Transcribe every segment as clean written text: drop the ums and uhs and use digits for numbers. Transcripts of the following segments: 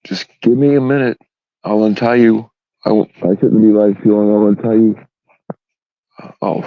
Just give me a minute. I'll untie you. I shouldn't be live too long. I'll untie you. Oh,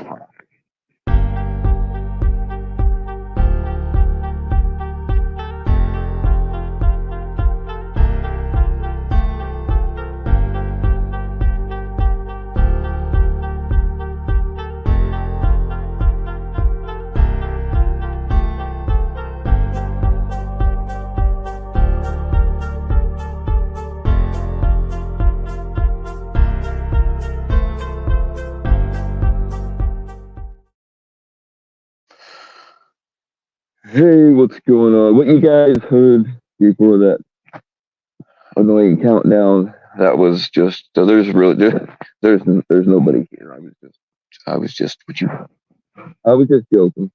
hey, what's going on? What you guys heard before that annoying countdown? That was just there's really there's nobody here. I was just what you I was just joking.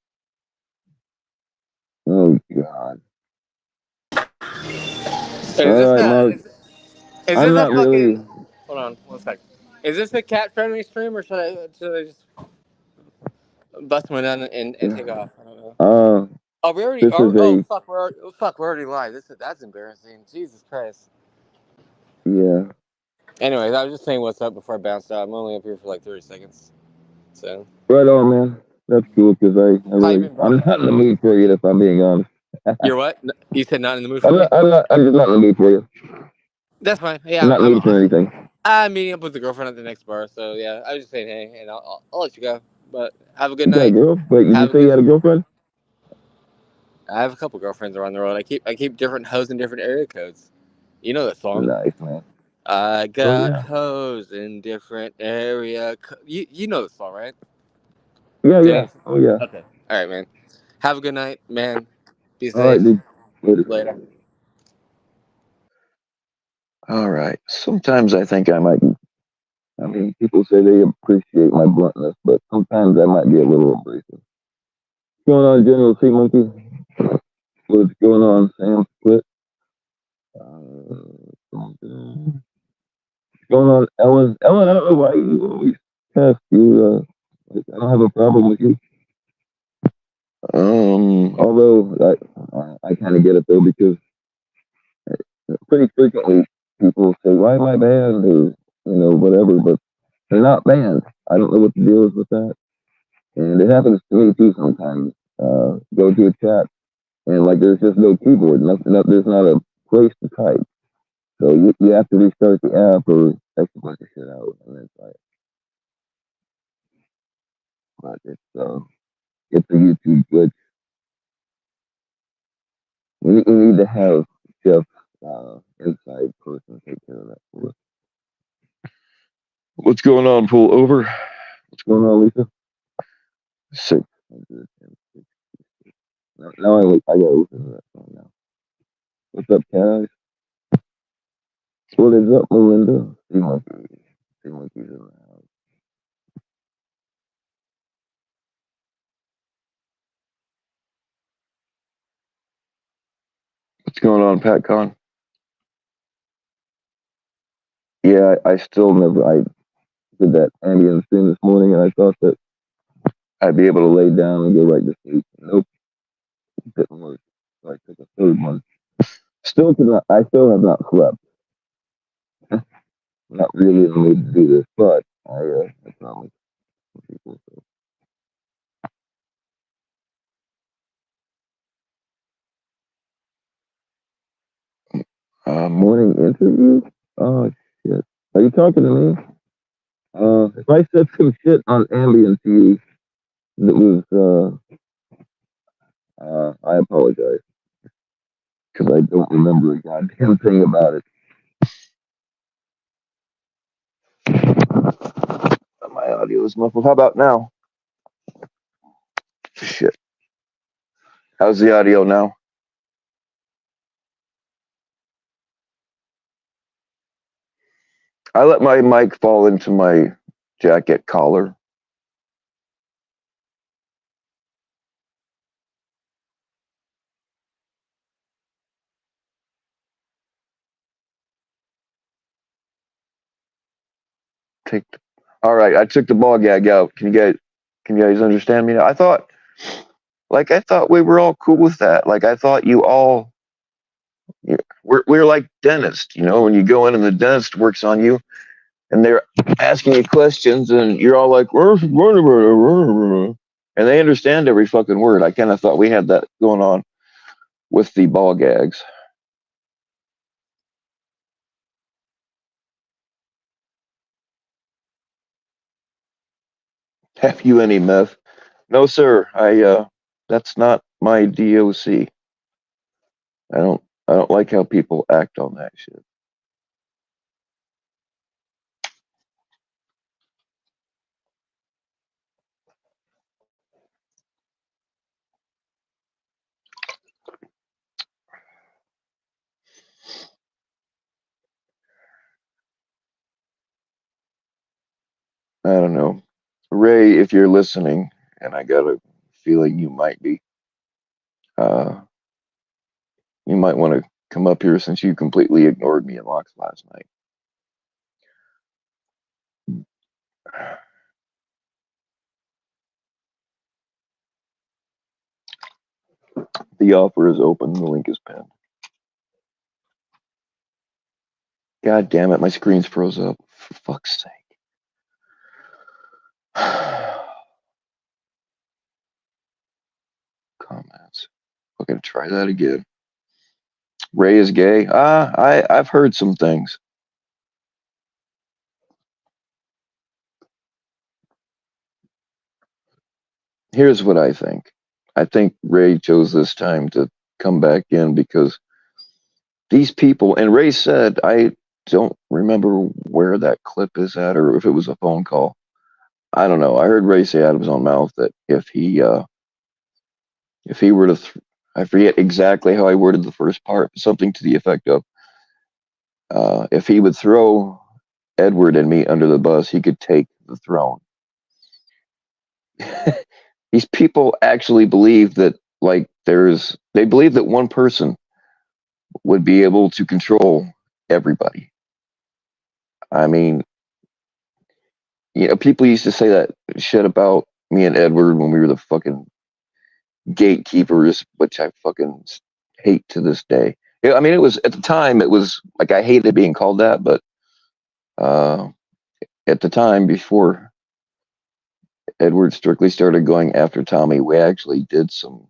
Oh God! Is All this right, a Mark. is I'm this a not really. fucking hold on one sec. Is this a cat friendly stream or should I just bust one down and take off? I don't know. Uh, Oh, we already this is are. Oh a fuck, we're already live. That's embarrassing. Jesus Christ. yeah. Anyways, I was just saying what's up before I bounced out. I'm only up here for like 30 seconds. So Right on, man. That's cool because how you been, bro? I'm not in the mood for it if I'm being honest. You're what? You said not in the mood for me? I'm just not in the mood for you. That's fine. I'm Yeah, not in the mood for anything. I'm meeting up with the girlfriend at the next bar. So yeah, I was just saying hey, and I'll let you go. But have a good You got a night. girl? Wait, did you Have a say you good. had a girlfriend? I have a couple girlfriends around the world. I keep different hoes in different area codes. You know that song. Nice, man. I Oh got yeah. hoes in different you know the song, right? Yeah, yeah. James. Oh yeah. Okay. All right, man. Have a good night, man. Be All right, safe. dude. Later. Later. All right. Sometimes I think I might be. I mean, people say they appreciate my bluntness, but sometimes I might be a little abrasive. What's going on, General Sea Monkey? What's going on, Sam Split? What's going on, Ellen? Ellen, I don't know why you always test you. I don't have a problem with you. Although I kind of get it though because pretty frequently people say, "Why am I banned?" or whatever, but they're not banned. I don't know what the deal is with that, and it happens to me too sometimes. Go to a chat and like there's just no keyboard, there's not a place to type, so you have to restart the app or text a bunch of shit out, and it's like, but it's a YouTube glitch. We need to have Jeff inside person take care of that for us. What's going on, pull over? What's going on, Lisa? 600. Now I gotta listen to that song now. What's up, Cat? What is up, Melinda? Sea Monkey. Sea Monkey's in the house. What's going on, Pat Con? Yeah, I still never. I did that ambient stream this morning, and I thought that I'd be able to lay down and go right to sleep. Nope, it didn't work. So I took a third one. I still have not slept. Not really in the mood to do this, but I promise people. Morning interview? Oh shit! Are you talking to me? If I said some shit on ambient to you that was, I apologize because I don't remember a goddamn thing about it. My audio is muffled. How about now? Shit. How's the audio now? I let my mic fall into my jacket collar. All right, I took the ball gag out. Can you guys understand me now? I thought we were all cool with that. Like I thought you all we're like dentists, you know, when you go in and the dentist works on you and they're asking you questions and you're all like, and they understand every fucking word. I kind of thought we had that going on with the ball gags. Have you any meth? No, sir. That's not my DOC. I don't like how people act on that shit. I don't know. Ray, if you're listening, and I got a feeling you might be, uh, you might want to come up here since you completely ignored me in Locks last night. The offer is open. The link is pinned. God damn it, my screen's froze up. For fuck's sake. Comments. I'm gonna try that again. Ray is gay. I've heard some things. Here's what I think. I think Ray chose this time to come back in because these people, and Ray said, I don't remember where that clip is at or if it was a phone call. I don't know. I heard Ray say out of his own mouth that if he were to, I forget exactly how I worded the first part, something to the effect of, if he would throw Edward and me under the bus, he could take the throne. These people actually believe that, like, they believe that one person would be able to control everybody. I mean, you know, people used to say that shit about me and Edward when we were the fucking gatekeepers, which I fucking hate to this day. Yeah, I mean, it was at the time, it was like I hated being called that, but uh, at the time before Edward strictly started going after Tommy, we actually did some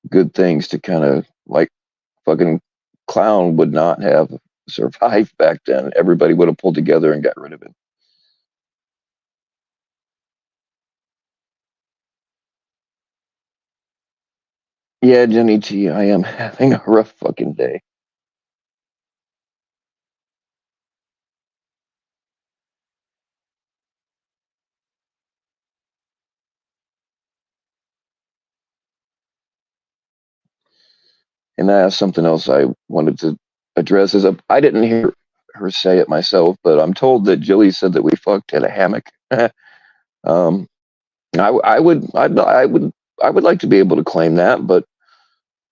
good things to kind of like fucking Clown would not have survived back then. Everybody would have pulled together and got rid of him. Yeah, Jenny T, I am having a rough fucking day. And that's something else I wanted to address is I didn't hear her say it myself, but I'm told that Jilly said that we fucked in a hammock. um, I would like to be able to claim that, but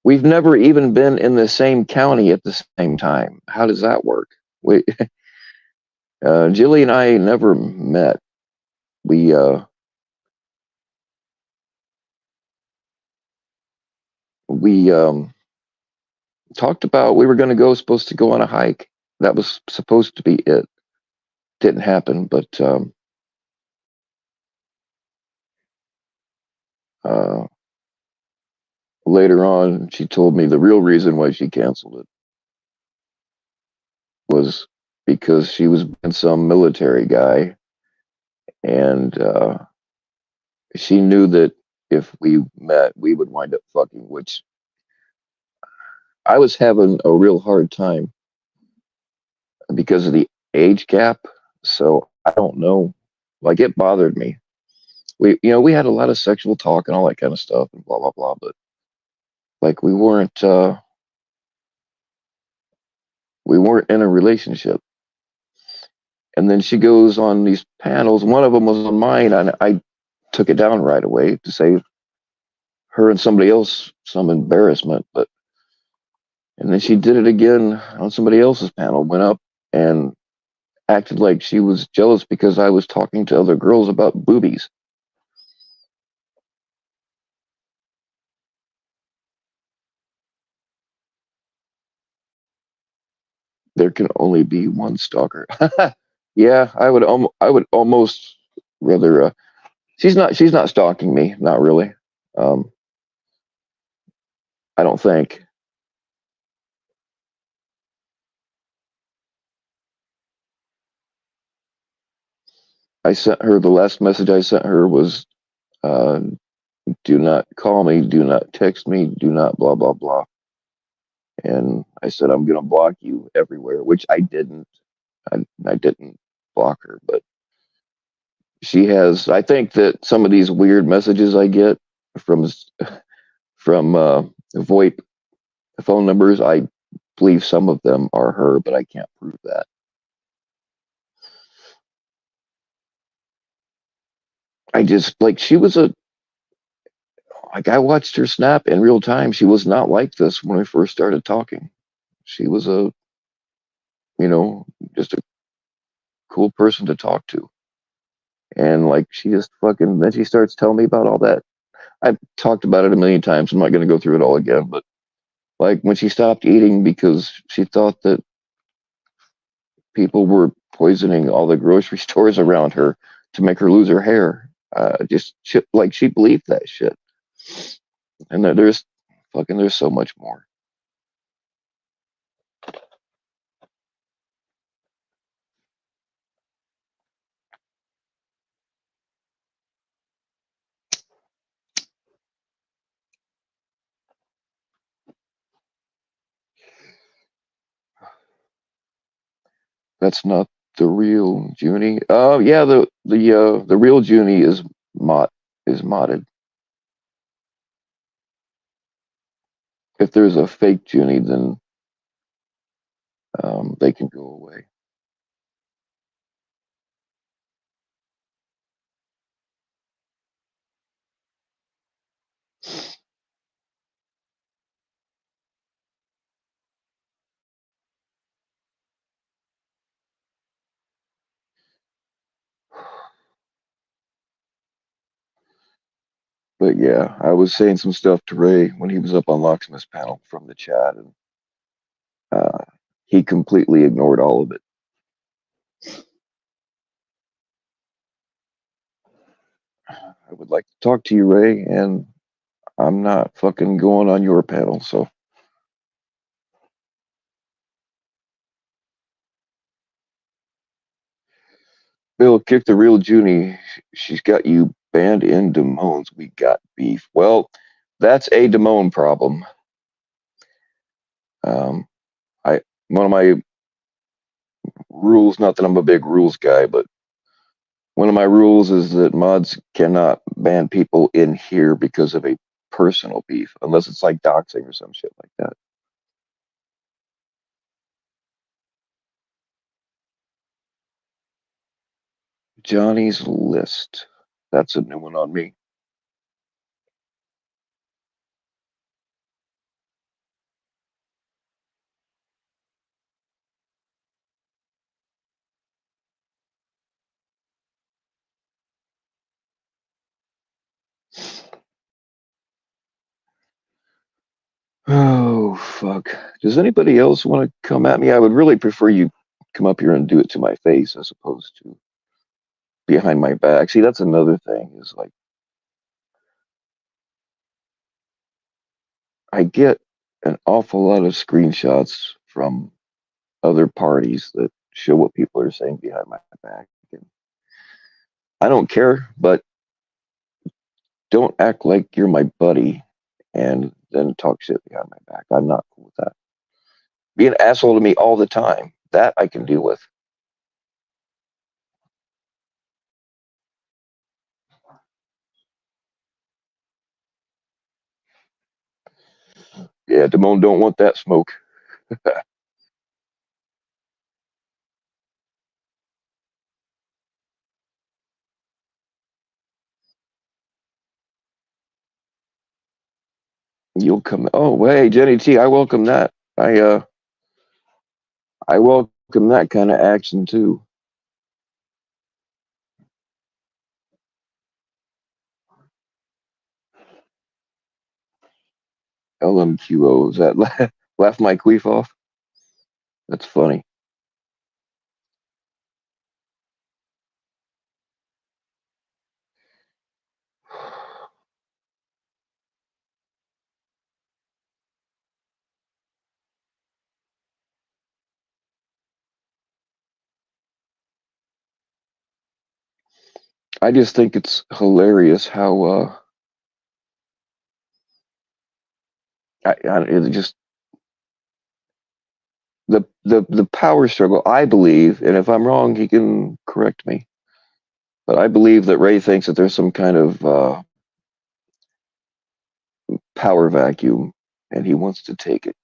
we've never even been in the same county at the same time. How does that work? We, Jilly and I never met. We, uh, we talked about we were going to go, supposed to go on a hike. That was supposed to be it. Didn't happen, but uh, later on, she told me the real reason why she canceled it was because she was with some military guy, and she knew that if we met, we would wind up fucking, which I was having a real hard time because of the age gap. So I don't know. Like it bothered me. We had a lot of sexual talk and all that kind of stuff and blah blah blah, but like we weren't in a relationship. And then she goes on these panels. One of them was on mine, and I took it down right away to save her and somebody else some embarrassment. But and then she did it again on somebody else's panel. Went up and acted like she was jealous because I was talking to other girls about boobies. There can only be one stalker. Yeah, I would almost rather. She's not stalking me. Not really. Um, I don't think. I sent her the last message I sent her was, uh, "Do not call me. Do not text me. Do not blah blah blah." And I said I'm gonna block you everywhere, which I didn't. I didn't block her, but she has. I think that some of these weird messages I get from from VoIP phone numbers, I believe some of them are her, but I can't prove that. I just like she was a like I watched her snap in real time. She was not like this when we first started talking. She was a you know just a cool person to talk to, and like she just fucking then she starts telling me about all that. I've talked about it a million times. I'm not going to go through it all again, but like when she stopped eating because she thought that people were poisoning all the grocery stores around her to make her lose her hair. Just shit, like she believed that shit, and there's fucking there's so much more. That's not the real Junie. Oh yeah, the real Junie is modded. If there's a fake Junie, then they can go away. But yeah, I was saying some stuff to Ray when he was up on Locksmith's panel from the chat, and uh, he completely ignored all of it. I would like to talk to you, Ray, and I'm not fucking going on your panel. So, Bill, kick the real Junie. She's got you banned in Des Moines. We got beef. Well, that's a Des Moines problem. Um, I one of my rules, not that I'm a big rules guy, but one of my rules is that mods cannot ban people in here because of a personal beef, unless it's like doxing or some shit like that. Johnny's List. That's a new one on me. Oh, fuck. Does anybody else want to come at me? I would really prefer you come up here and do it to my face as opposed to behind my back. See, that's another thing is like, I get an awful lot of screenshots from other parties that show what people are saying behind my back. And I don't care, but don't act like you're my buddy and then talk shit behind my back. I'm not cool with that. Be an asshole to me all the time. That I can deal with. Yeah, Damone don't want that smoke. You'll come. Oh, hey, Jenny T, I welcome that. I welcome that kind of action too. LMQO, is that laugh my queef off? That's funny. I just think it's hilarious how it just the power struggle. I believe, and if I'm wrong, he can correct me. But I believe that Ray thinks that there's some kind of power vacuum, and he wants to take it.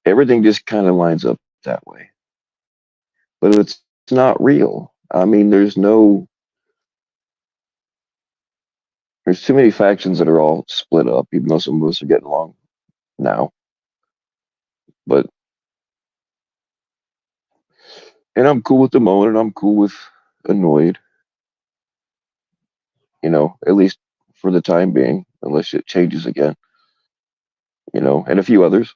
Everything just kind of lines up that way, but it's not real. I mean, there's too many factions that are all split up, even though some of us are getting along now. But and I'm cool with the moment, and I'm cool with annoyed. At least for the time being, unless it changes again. And a few others.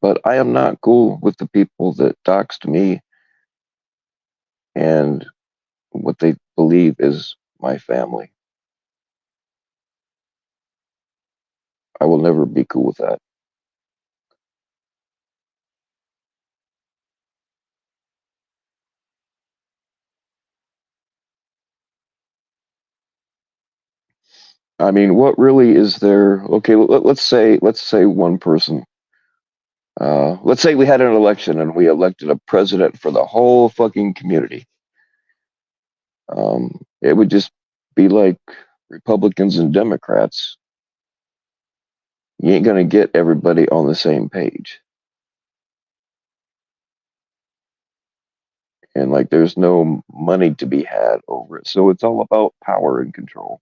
But I am not cool with the people that doxed me and what they believe is my family. I will never be cool with that. I mean, what really is there? Okay, let's say one person. Let's say we had an election and we elected a president for the whole fucking community. It would just be like Republicans and Democrats. You ain't gonna get everybody on the same page, and like there's no money to be had over it. So it's all about power and control.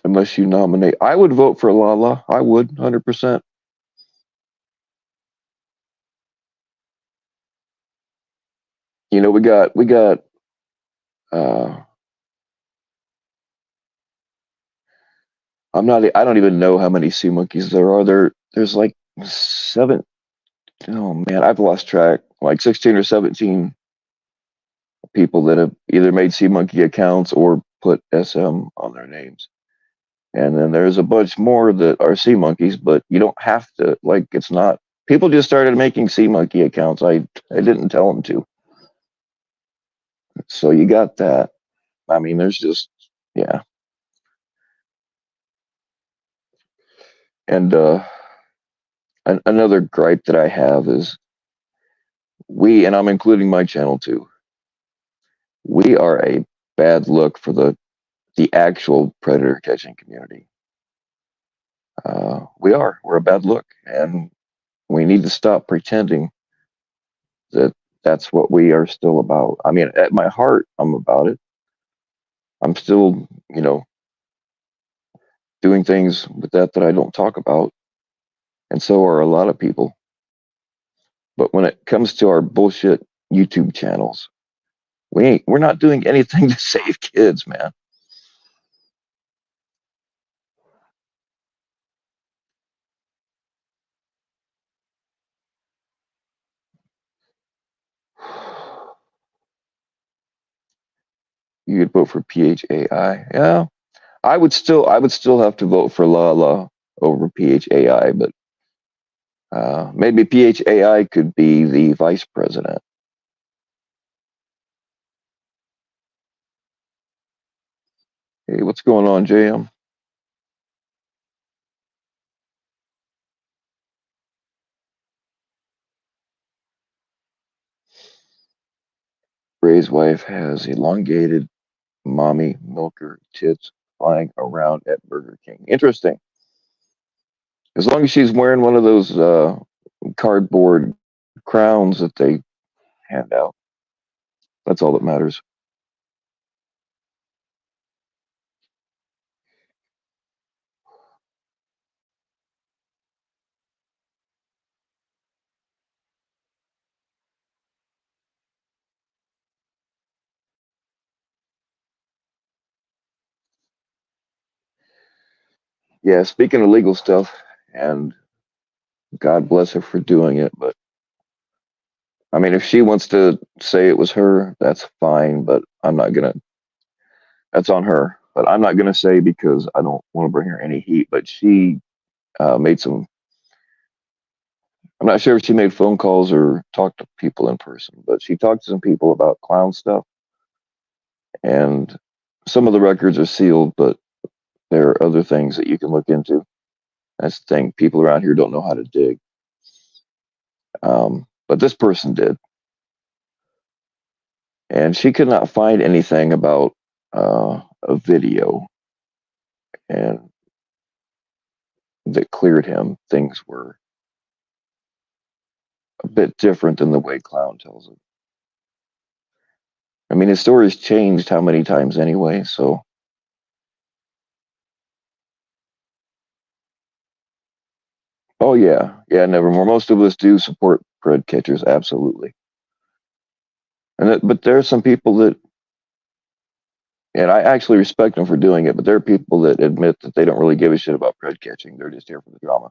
Unless you nominate, I would vote for Lala. I would 100%. We got. Uh, I don't even know how many sea monkeys there are. There's like seven. Oh man, I've lost track. Like 16 or 17 people that have either made sea monkey accounts or put SM on their names. And then there's a bunch more that are sea monkeys, but you don't have to. Like it's not. People just started making sea monkey accounts. I didn't tell them to. So you got that. I mean, there's just yeah. And another gripe that I have is and I'm including my channel too. We are a bad look for the actual predator catching community. We're a bad look, and we need to stop pretending that that's what we are still about. I mean, at my heart, I'm about it. I'm still, doing things with that I don't talk about, and so are a lot of people. But when it comes to our bullshit YouTube channels, we're not doing anything to save kids, man. You could vote for PHAI. Yeah, I would still have to vote for Lala over PHAI, but maybe PHAI could be the vice president. Hey, what's going on, JM? Ray's wife has elongated mommy milker tits flying around at Burger King. Interesting. As long as she's wearing one of those cardboard crowns that they hand out, that's all that matters. Yeah, speaking of legal stuff, and God bless her for doing it, but I mean, if she wants to say it was her, that's fine, but I'm not gonna. That's on her. But I'm not gonna say because I don't want to bring her any heat. But she made some. I'm not sure if she made phone calls or talked to people in person, but she talked to some people about clown stuff, and some of the records are sealed, but there are other things that you can look into. That's the thing. People around here don't know how to dig. But this person did, and she could not find anything about a video and that cleared him. Things were a bit different than the way Clown tells it. I mean, his story's changed how many times anyway, so. Oh, yeah. Yeah, Nevermore. Most of us do support Pred catchers, absolutely. But there are some people that, and I actually respect them for doing it, but there are people that admit that they don't really give a shit about Pred catching. They're just here for the drama.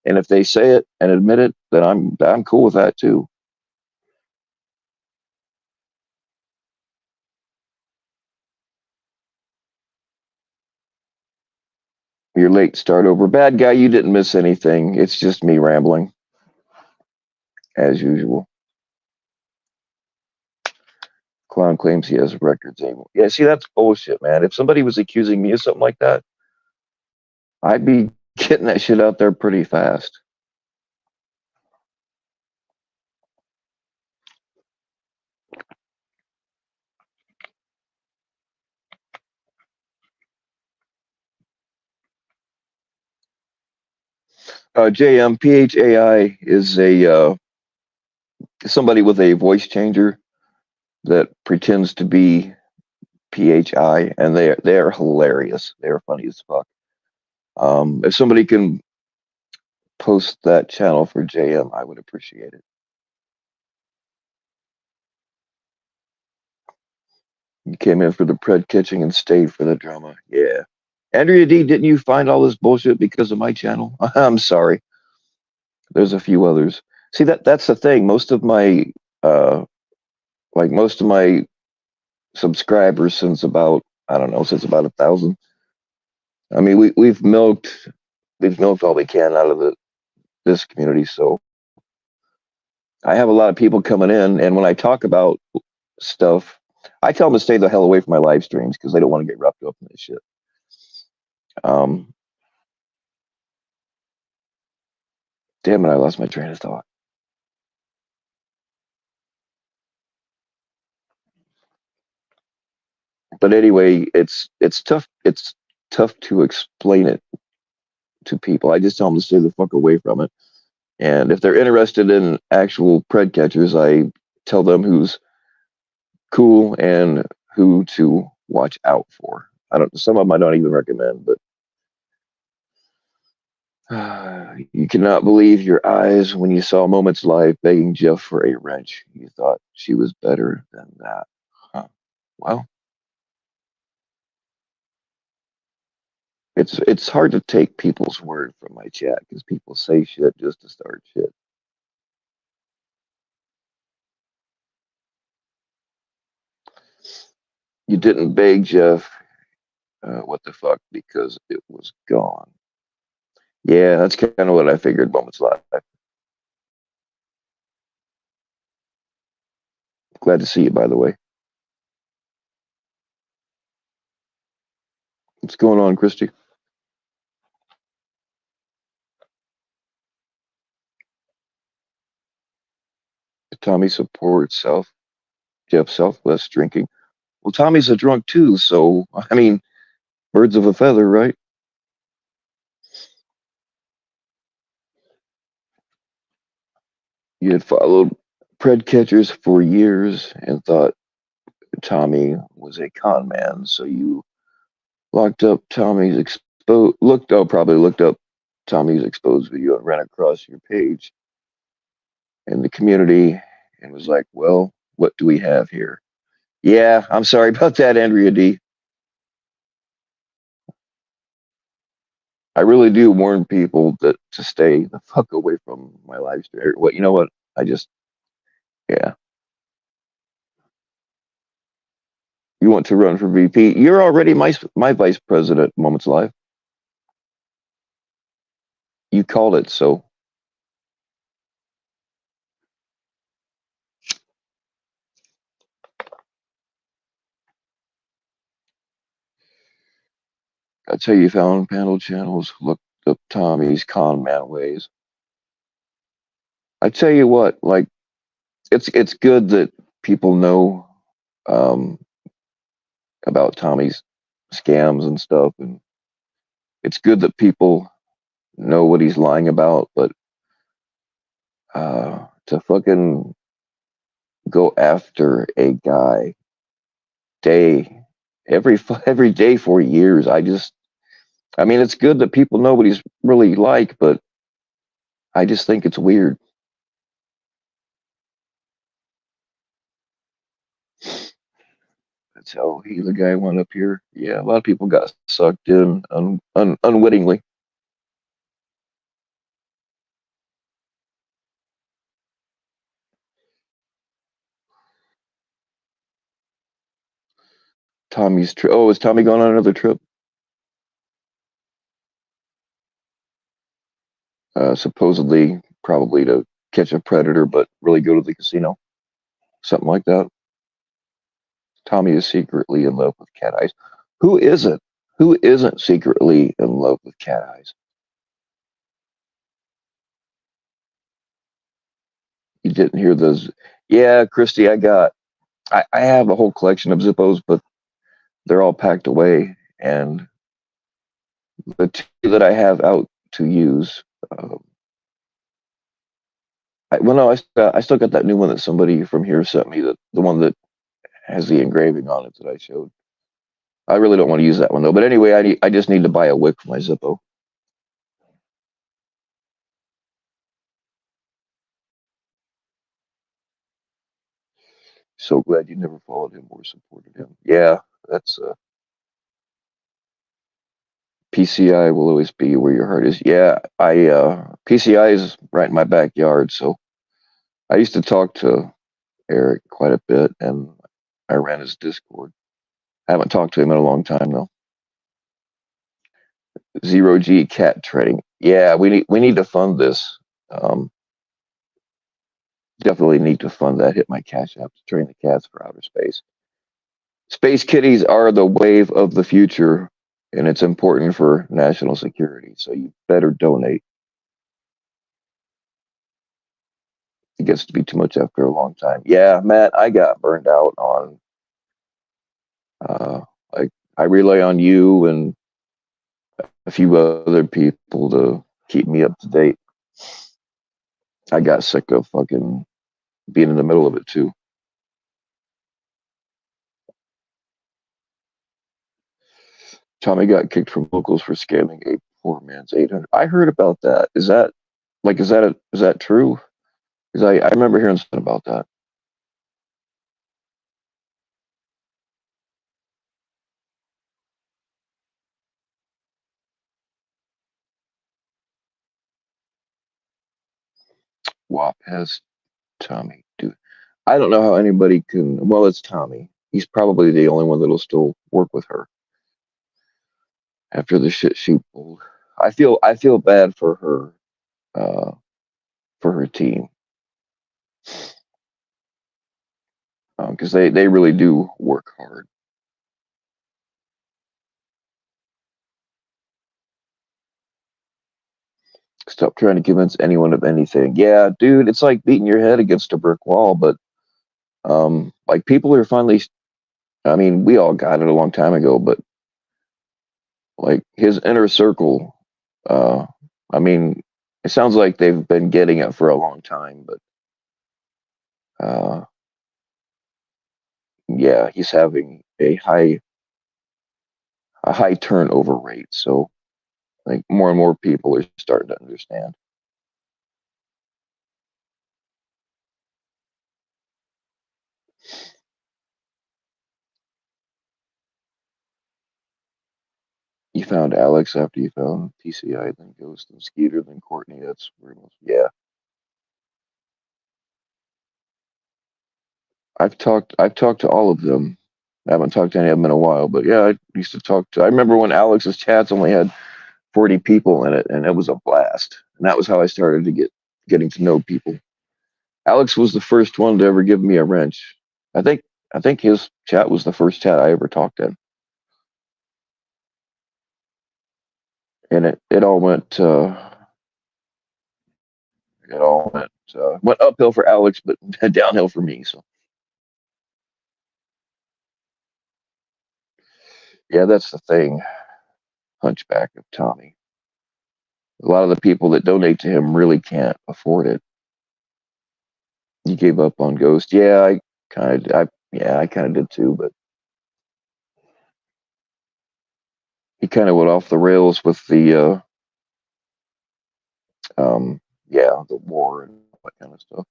And if they say it and admit it, then I'm cool with that too. You're late, start over. Bad guy, you didn't miss anything. It's just me rambling, as usual. Clown claims he has records anymore. Yeah, see, that's bullshit, man. If somebody was accusing me of something like that, I'd be getting that shit out there pretty fast. JMPHAI is a somebody with a voice changer that pretends to be PHI, and they are hilarious. They are funny as fuck. If somebody can post that channel for JM, I would appreciate it. You came in for the pred catching and stayed for the drama. Yeah. Andrea D, didn't you find all this bullshit because of my channel? I'm sorry. There's a few others. See that's the thing. Uh most of my subscribers since about I don't know, since about 1,000. I mean we've milked all we can out of this community, so I have a lot of people coming in, and when I talk about stuff, I tell them to stay the hell away from my live streams because they don't want to get wrapped up in this shit. Um, Damn it, I lost my train of thought. But anyway, it's tough. It's tough to explain it to people. I just tell them to stay the fuck away from it. And if they're interested in actual pred catchers, I tell them who's cool and who to watch out for. I don't. Some of them I don't even recommend, but you cannot believe your eyes when you saw Moments Live begging Jeff for a wrench. You thought she was better than that. Huh. Well, it's hard to take people's word from my chat because people say shit just to start shit. You didn't beg Jeff. What the fuck? Because it was gone. Yeah, that's kind of what I figured. Moments Live. Glad to see you, by the way. What's going on, Christy? Tommy supports Jeff selfless drinking. Well, Tommy's a drunk too, so I mean, birds of a feather, right? You had followed Pred catchers for years and thought Tommy was a con man, so you looked up probably looked up Tommy's exposed video and ran across your page in the community and was like, well, what do we have here? Yeah, I'm sorry about that, Andrea D. I really do warn people that to stay the fuck away from my live stream. What you know what? I just yeah. You want to run for VP? You're already my vice president. Moments Live. You called it, so I tell you, found panel channels. Looked up Tommy's con man ways. I tell you what, like it's good that people know um, about Tommy's scams and stuff, and it's good that people know what he's lying about. But to fucking go after a guy day every day for years, I mean, it's good that people know what he's really like, but I just think it's weird. That's how the guy went up here. Yeah, a lot of people got sucked in unwittingly. Tommy's trip. Oh, is Tommy going on another trip? Supposedly, probably to catch a predator, but really go to the casino. Something like that. Tommy is secretly in love with cat eyes. Who isn't? Who isn't secretly in love with cat eyes? You didn't hear those? Yeah, Christy, I have a whole collection of Zippos, but they're all packed away, and the two that I have out to use. Well, no, I still got that new one that somebody from here sent me. The one that has the engraving on it that I showed. I really don't want to use that one though. But anyway, I just need to buy a wick for my Zippo. So glad you never followed him or supported him. Yeah, that's PCI will always be where your heart is. Yeah, I PCI is right in my backyard, so I used to talk to Eric quite a bit, and I ran his Discord. I haven't talked to him in a long time though. Zero G cat trading. Yeah, we need to fund this. Um, Definitely need to fund that. Hit my cash app to train the cats for outer space. Space kitties are the wave of the future, and it's important for national security. So you better donate. It gets to be too much after a long time. Yeah, Matt, I got burned out on. Uh, like I rely on you and a few other people to keep me up to date. I got sick of fucking being in the middle of it too. Tommy got kicked from locals for scamming a poor man's 800. I heard about that. Is that true? Because I remember hearing something about that. WAP has Tommy. Dude, I don't know how anybody can. Well, it's Tommy. He's probably the only one that'll still work with her after the shit she pulled. I feel bad for her team because they really do work hard. Stop trying to convince anyone of anything. Yeah, dude, it's like beating your head against a brick wall. But like people are finally. I mean, we all got it a long time ago, but like his inner circle. Uh, I mean, it sounds like they've been getting it for a long time, but uh, yeah, he's having a high turnover rate. So like more and more people are starting to understand. You found Alex after you found PCI, then Ghost, then Skeeter, then Courtney. That's where it was. Yeah, I've talked to all of them. I haven't talked to any of them in a while, but yeah, I used to talk to. I remember when Alex's chats only had 40 people in it, and it was a blast. And that was how I started to getting to know people. Alex was the first one to ever give me a wrench. I think I think his chat was the first chat I ever talked in, and it all went uphill for Alex, but downhill for me. So yeah, that's the thing. Hunchback of Tommy. A lot of the people that donate to him really can't afford it. He gave up on Ghost. I kind of did too, but he kind of went off the rails with um, the war and all that kind of stuff.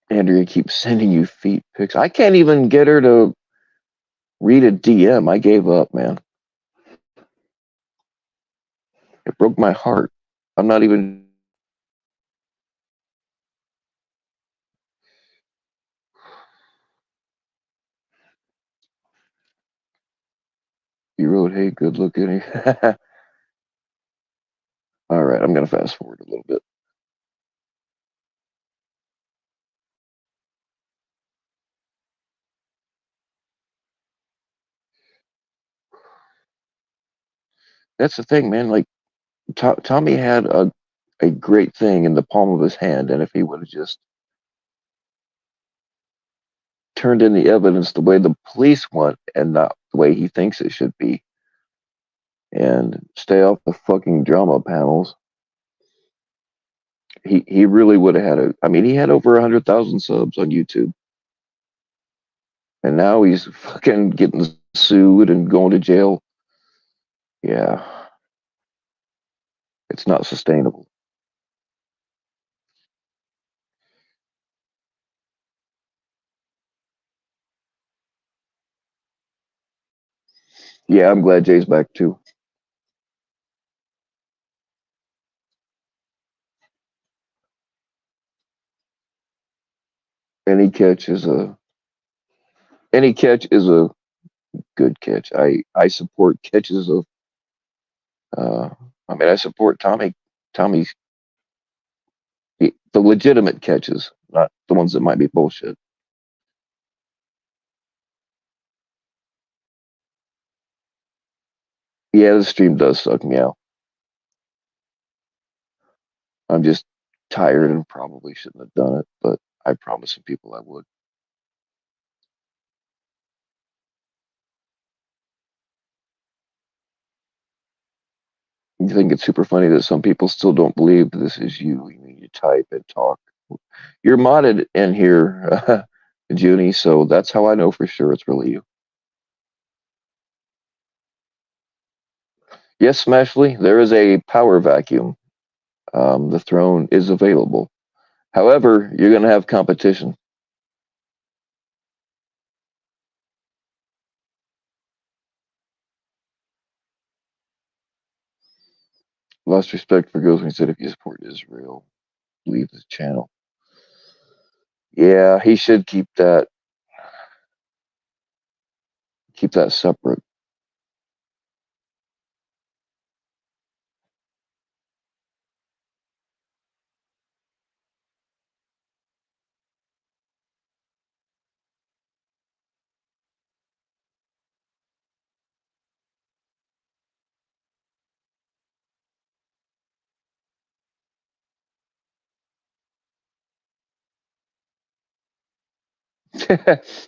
Andrea keeps sending you feet pics. I can't even get her to read a DM. I gave up, man. It broke my heart. I'm not even. You wrote, "Hey, good looking." All right, I'm gonna fast forward a little bit. That's the thing, man. Like Tommy had a great thing in the palm of his hand, and if he would have just turned in the evidence the way the police want and not the way he thinks it should be, and stay off the fucking drama panels, he really would have had a. I mean, he had over 100,000 subs on YouTube, and now he's fucking getting sued and going to jail. Yeah, it's not sustainable. Yeah, I'm glad Jay's back too. Any catch is a any catch is a good catch. I support catches of. Uh, I mean, I support Tommy's the legitimate catches, not the ones that might be bullshit. Yeah, the stream does suck me out. I'm just tired and probably shouldn't have done it, but I promised some people I would. You think it's super funny that some people still don't believe this is you. You mean you type and talk. You're modded in here, Junie, so that's how I know for sure it's really you. Yes, Smashley, there is a power vacuum. The throne is available. However, you're going to have competition. Lost respect for Ghost when he said if you support Israel, leave the channel. Yeah, he should keep that separate.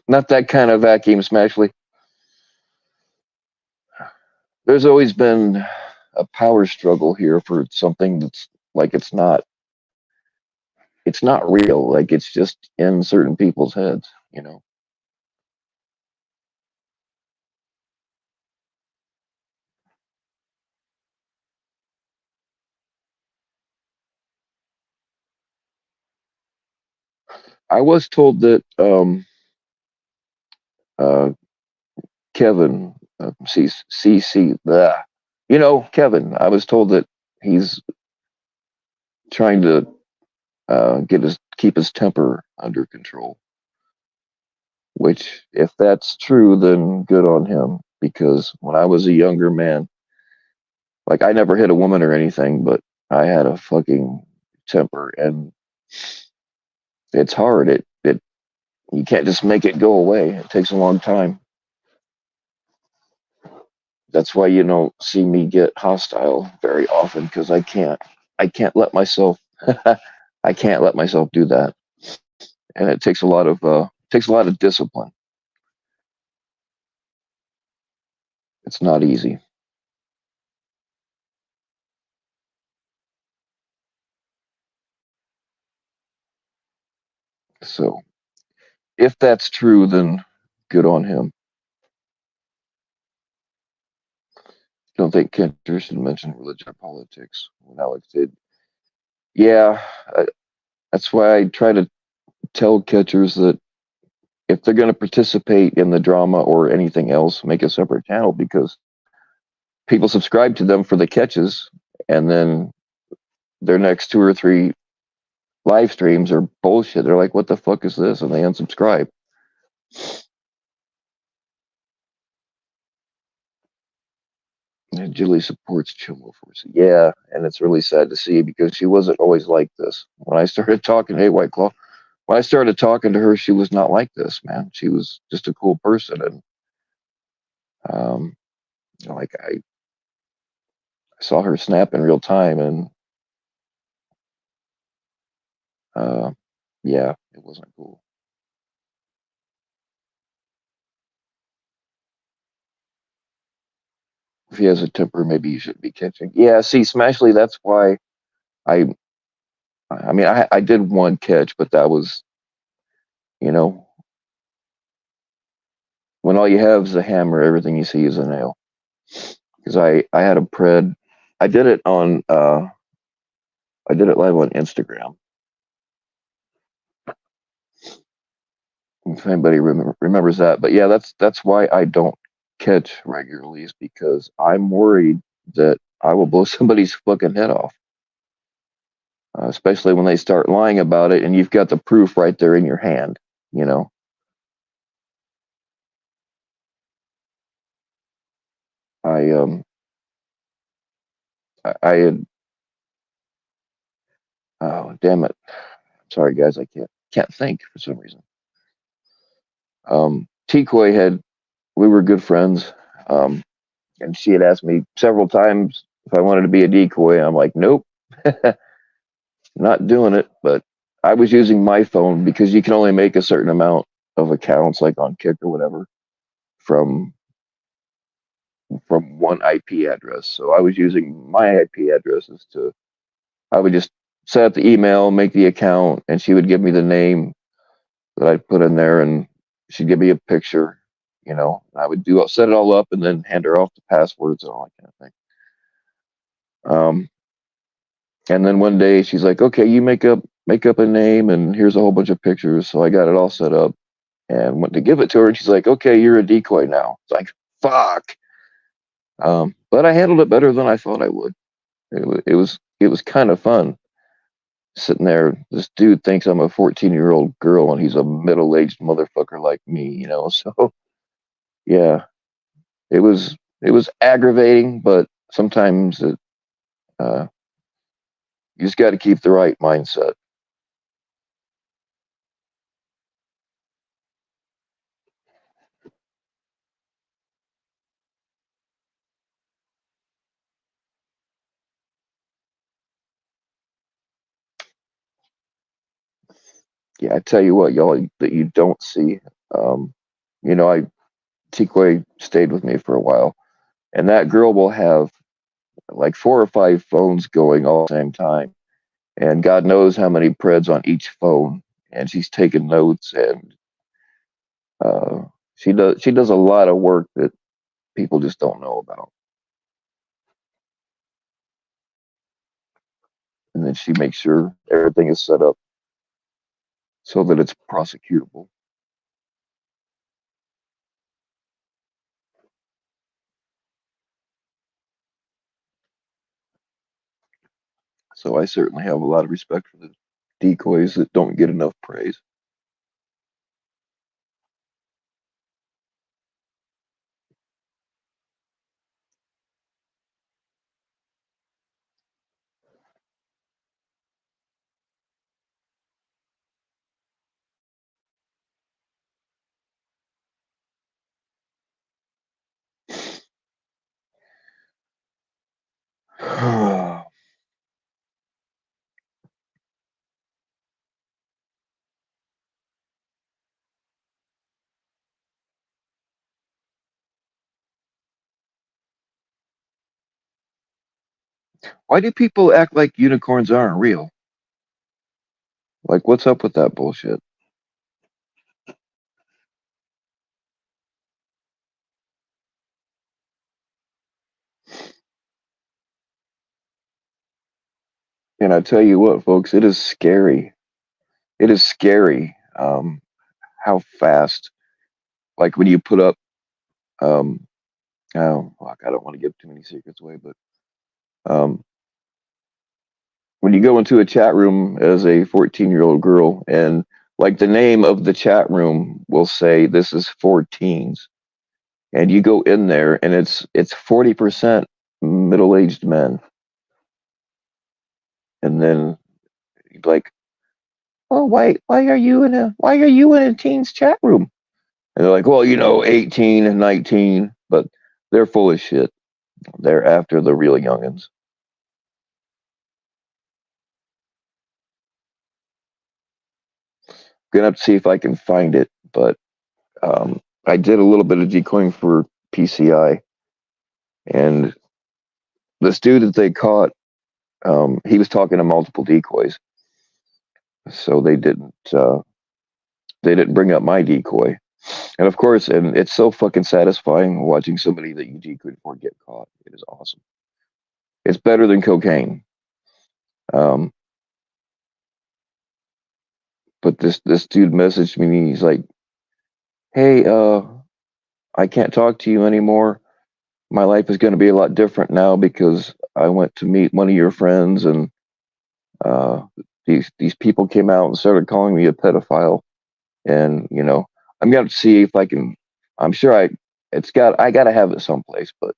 Not that kind of vacuum, Smashley. There's always been a power struggle here for something that's like it's not it's not real. Like it's just in certain people's heads, you know. I was told that uh, Kevin, you know, Kevin. I was told that he's trying to get his keep his temper under control. Which, if that's true, then good on him. Because when I was a younger man, like I never hit a woman or anything, but I had a fucking temper, and it's hard. It you can't just make it go away. It takes a long time. That's why you don't see me get hostile very often because I can't let myself I can't let myself do that, and it takes a lot of discipline. It's not easy. So if that's true, then good on him. Don't think Kenter should mention religion or politics when Alex did. Yeah, that's why I try to tell catchers that if they're going to participate in the drama or anything else, make a separate channel because people subscribe to them for the catches, and then their next two or three live streams are bullshit. They're like, "What the fuck is this?" and they unsubscribe. And Julie supports Chumbo Force. Yeah, and it's really sad to see because she wasn't always like this. When I started talking, hey White Claw, when I started talking to her, she was not like this, man. She was just a cool person, and um, like I saw her snap in real time, and uh, yeah, it wasn't cool. If he has a temper, maybe he shouldn't be catching. Yeah, see, Smashly, that's why I. I mean, I did one catch, but that was, you know, when all you have is a hammer, everything you see is a nail. Because I had a pred, I did it on I did it live on Instagram. If anybody remembers that, but yeah, that's why I don't catch regularly is because I'm worried that I will blow somebody's fucking head off. Especially when they start lying about it, and you've got the proof right there in your hand. You know, I I had oh damn it, sorry guys, I can't think for some reason. Decoy had we were good friends, and she had asked me several times if I wanted to be a decoy. I'm like, nope, not doing it. But I was using my phone because you can only make a certain amount of accounts, like on Kick or whatever, from one IP address. So I was using my IP addresses to. I would just set up the email, make the account, and she would give me the name that I'd put in there, and she'd give me a picture. You know, I would set it all up, and then hand her off the passwords and all that kind of thing. And then one day she's like, "Okay, you make up a name, and here's a whole bunch of pictures." So I got it all set up and went to give it to her, and she's like, "Okay, you're a decoy now." It's like, fuck. But I handled it better than I thought I would. It was kind of fun sitting there. This dude thinks I'm a 14-year-old girl, and he's a middle-aged motherfucker like me, you know. So yeah, it was aggravating, but sometimes uh, you just got to keep the right mindset. Yeah, I tell you what, y'all, that you don't see. Um, you know, I Tikwe stayed with me for a while, and that girl will have like four or five phones going all at the same time, and God knows how many preds on each phone, and she's taking notes, and uh, she does a lot of work that people just don't know about, and then she makes sure everything is set up so that it's prosecutable. So I certainly have a lot of respect for the decoys that don't get enough praise. Why do people act like unicorns aren't real? Like, what's up with that bullshit? And I tell you what, folks, it is scary. It is scary how fast, like when you put up, um, oh, fuck, I don't want to give too many secrets away, but um, when you go into a chat room as a 14-year-old girl, and like the name of the chat room will say this is for teens, and you go in there and it's 40% middle-aged men, and then you're like, oh, why are you in a teens chat room? And they're like, well, 18 and 19, but they're full of shit. They're after the real youngins. Gonna have to see if I can find it, but I did a little bit of decoying for PCI, and this dude that they caught, he was talking to multiple decoys, so they didn't bring up my decoy. And of course, and it's so fucking satisfying watching somebody that you decoyed for get caught. It is awesome. It's better than cocaine. Um, but this dude messaged me and he's like, "Hey, I can't talk to you anymore. My life is going to be a lot different now because I went to meet one of your friends, and uh, these people came out and started calling me a pedophile. And I'm going to see if I can. I'm sure I got to have it someplace, but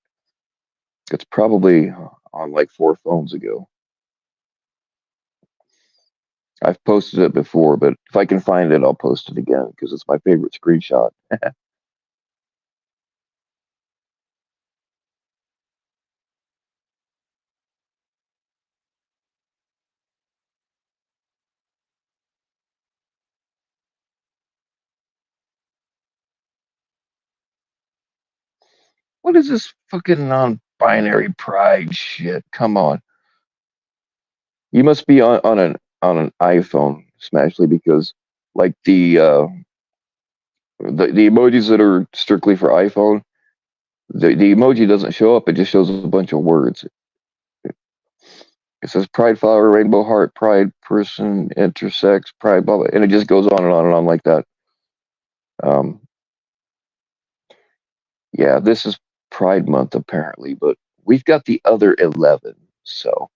it's probably on like 4 phones ago. I've posted it before, but if I can find it, I'll post it again because it's my favorite screenshot. What is this fucking non-binary pride shit? Come on. You must be on an iPhone, Smashly, because like the emojis that are strictly for iPhone, the emoji doesn't show up. It just shows a bunch of words. It says pride flower, rainbow heart, pride person, intersex, pride, blah, blah, and it just goes on and on and on like that. Um, yeah, this is Pride Month apparently, but we've got the other 11. So,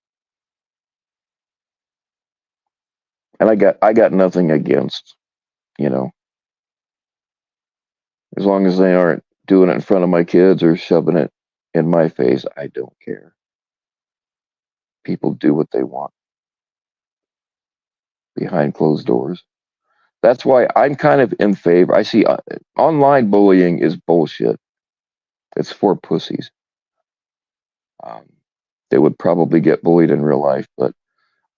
and I got nothing against, you know, as long as they aren't doing it in front of my kids or shoving it in my face, I don't care. People do what they want behind closed doors. That's why I'm kind of in favor. I see online bullying is bullshit. It's for pussies. Um, they would probably get bullied in real life, but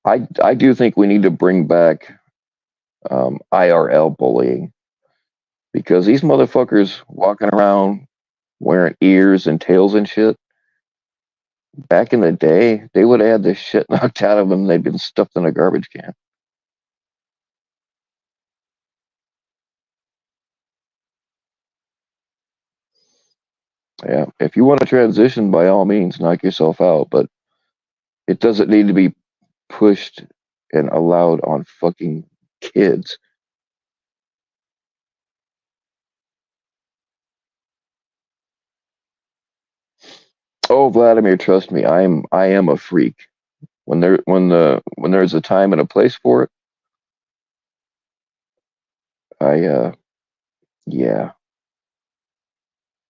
I do think we need to bring back IRL bullying because these motherfuckers walking around wearing ears and tails and shit, Back in the day, they would have had the shit knocked out of them. They'd been stuffed in a garbage can. Yeah, if you want to transition, by all means, knock yourself out, but it doesn't need to be pushed and allowed on fucking kids. Oh, Vladimir, trust me, I am a freak. When there's a time and a place for it, I yeah,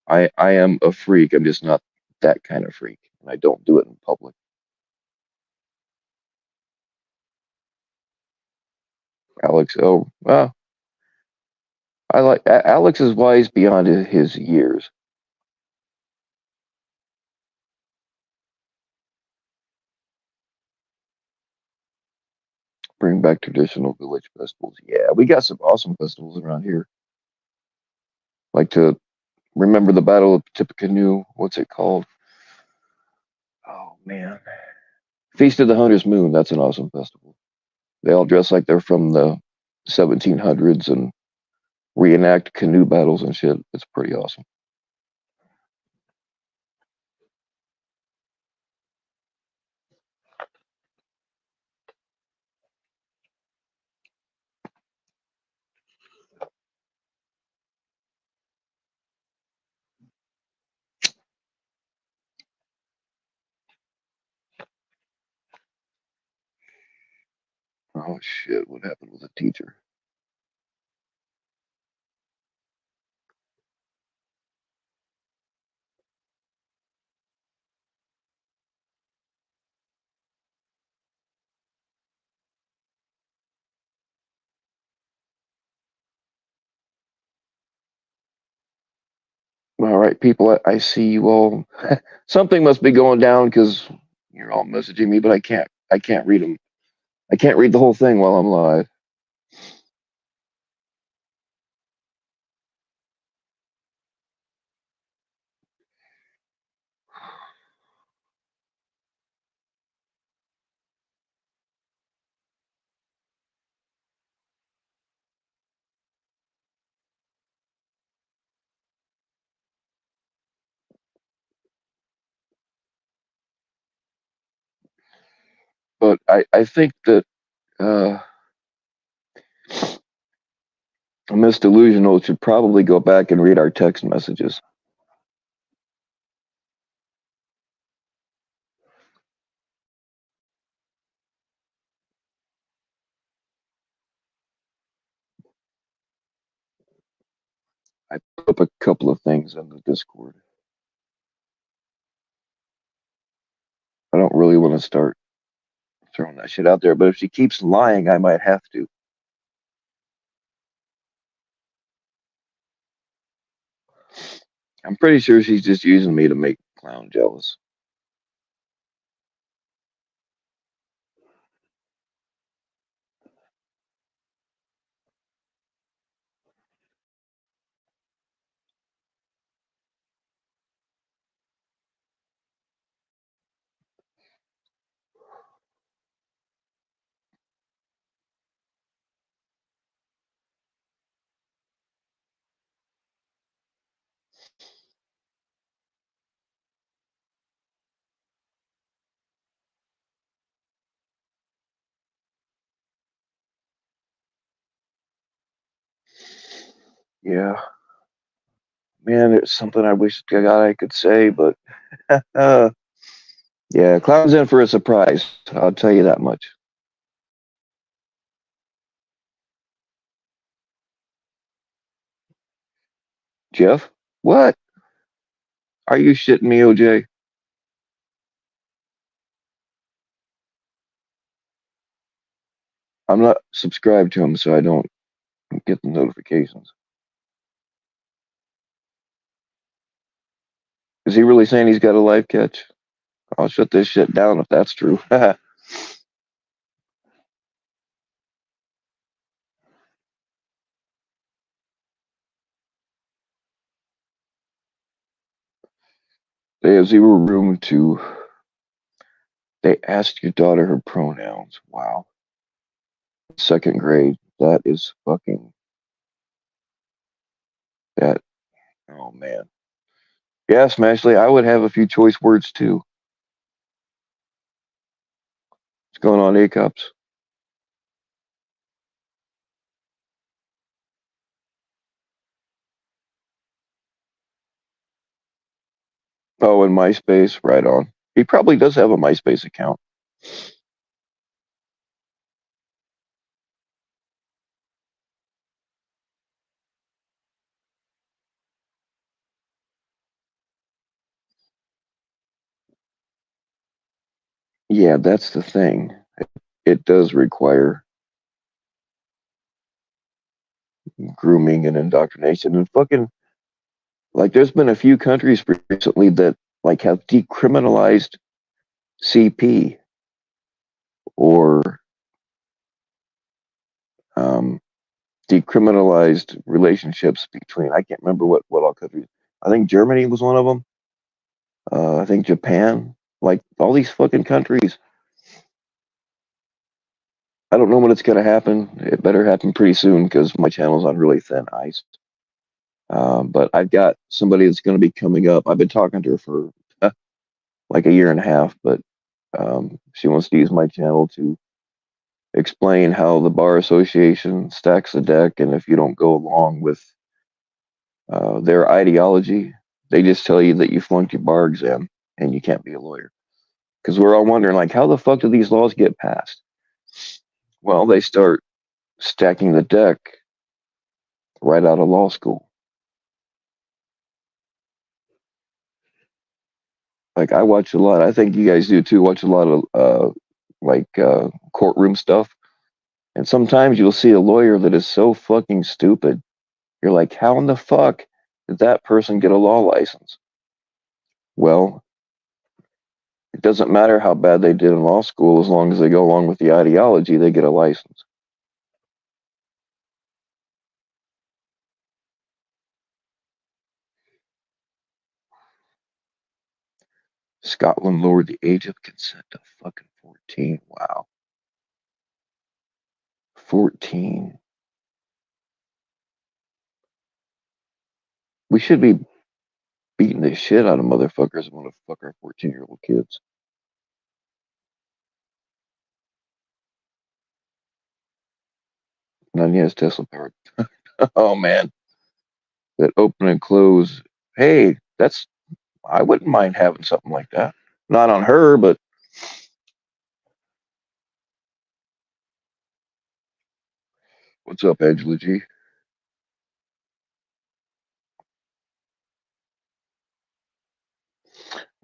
I am a freak. I'm just not that kind of freak, and I don't do it in public. Alex, oh well, Alex is wise beyond his years. Bring back traditional village festivals. Yeah, we got some awesome festivals around here. Like to remember the Battle of Tippecanoe. What's it called? Oh man, Feast of the Hunter's Moon. That's an awesome festival. They all dress like they're from the 1700s and reenact canoe battles and shit. It's pretty awesome. Oh shit, what happened with the teacher? All right, people, I see you all. Something must be going down because you're all messaging me, but I can't read them. I can't read the whole thing while I'm live. But I think that uh, Miss Delusional should probably go back and read our text messages. I put up a couple of things in the Discord. I don't really want to start throwing that shit out there, but if she keeps lying, I might have to. I'm pretty sure she's just using me to make Clown jealous. Yeah, man, it's something I wish to God I could say, but uh, yeah, Clown's in for a surprise. I'll tell you that much. Jeff, what? Are you shitting me, OJ? I'm not subscribed to him, so I don't get the notifications. Is he really saying he's got a live catch? I'll shut this shit down if that's true. They have zero room to They asked your daughter her pronouns. Wow. Second grade. That is fucking that. Oh man. Yes, Ashley, I would have a few choice words too. What's going on, A-Cups? Oh, and MySpace, right on. He probably does have a MySpace account. Yeah, that's the thing. It does require grooming and indoctrination. And fucking, like, there's been a few countries recently that, like, have decriminalized CP or um, decriminalized relationships between, I can't remember what all countries. I think Germany was one of them. I think Japan. Like, all these fucking countries. I don't know when it's going to happen. It better happen pretty soon because my channel's on really thin ice. But I've got somebody that's going to be coming up. I've been talking to her for like a year and a half, but she wants to use my channel to explain how the bar association stacks the deck, and if you don't go along with their ideology, they just tell you that you flunked your bar exam and you can't be a lawyer. Because we're all wondering, like, how the fuck do these laws get passed? Well, they start stacking the deck right out of law school. Like, I watch a lot. I think you guys do too. Watch a lot of courtroom stuff. And sometimes you'll see a lawyer that is so fucking stupid. You're like, how in the fuck did that person get a law license? Well, it doesn't matter how bad they did in law school as long as they go along with the ideology, they get a license. Scotland lowered the age of consent to fucking 14. Wow. 14. We should be beating the shit out of motherfuckers who want to fuck our 14-year-old kids. None has Tesla powered. Oh man, that open and close. Hey, I wouldn't mind having something like that. Not on her, but what's up, Angela G?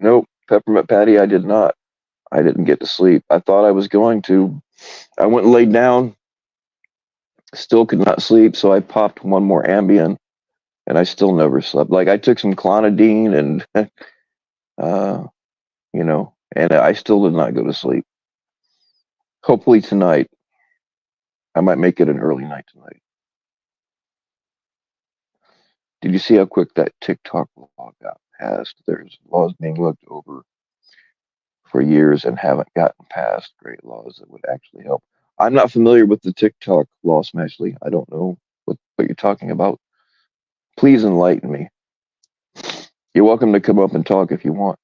Nope, Peppermint Patty, I did not. I didn't get to sleep. I thought I was going to. I went and laid down, still could not sleep, so I popped one more Ambien, and I still never slept. Like, I took some clonidine and, uh, and I still did not go to sleep. Hopefully tonight, I might make it an early night tonight. Did you see how quick that TikTok law got passed? There's laws being looked over for years and haven't gotten passed. Great laws that would actually help. I'm not familiar with the TikTok law, Smashley. I don't know what you're talking about. Please enlighten me. You're welcome to come up and talk if you want.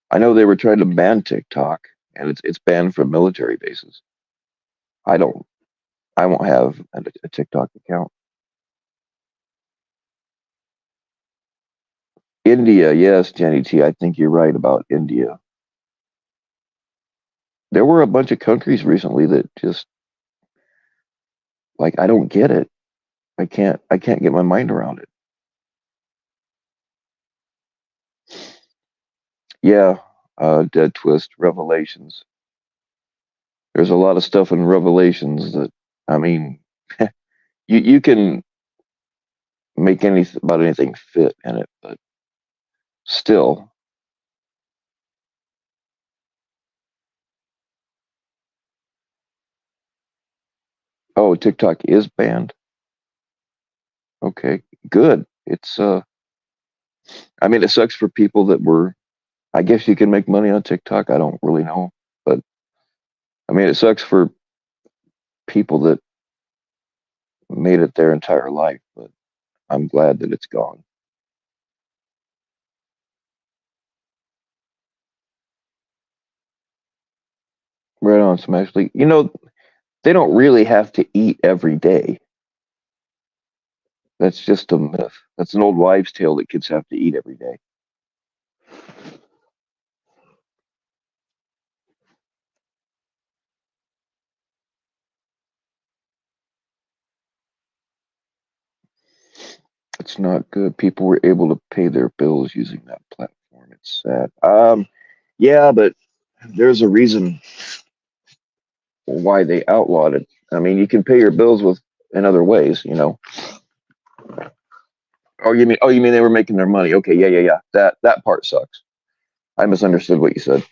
I know they were trying to ban TikTok, and it's banned from military bases. I don't. I won't have a TikTok account. India, yes, Jenny T. I think you're right about India. There were a bunch of countries recently that just like I don't get it. I can't get my mind around it. Yeah, Dead Twist, Revelations. There's a lot of stuff in Revelations that I mean, you can make anything about anything fit in it, but still. Oh, TikTok is banned. Okay, good. It's I mean, it sucks for people that were I guess you can make money on TikTok. I don't really know, but I mean, it sucks for people that made it their entire life, but I'm glad that it's gone. Right on, Smashly. You know, they don't really have to eat every day. That's just a myth. That's an old wives' tale that kids have to eat every day. It's not good. People were able to pay their bills using that platform. It's sad. Yeah, but there's a reason why they outlawed it. I mean, you can pay your bills with in other ways, you know. Oh, you mean they were making their money? Okay, yeah, yeah, yeah. That part sucks. I misunderstood what you said.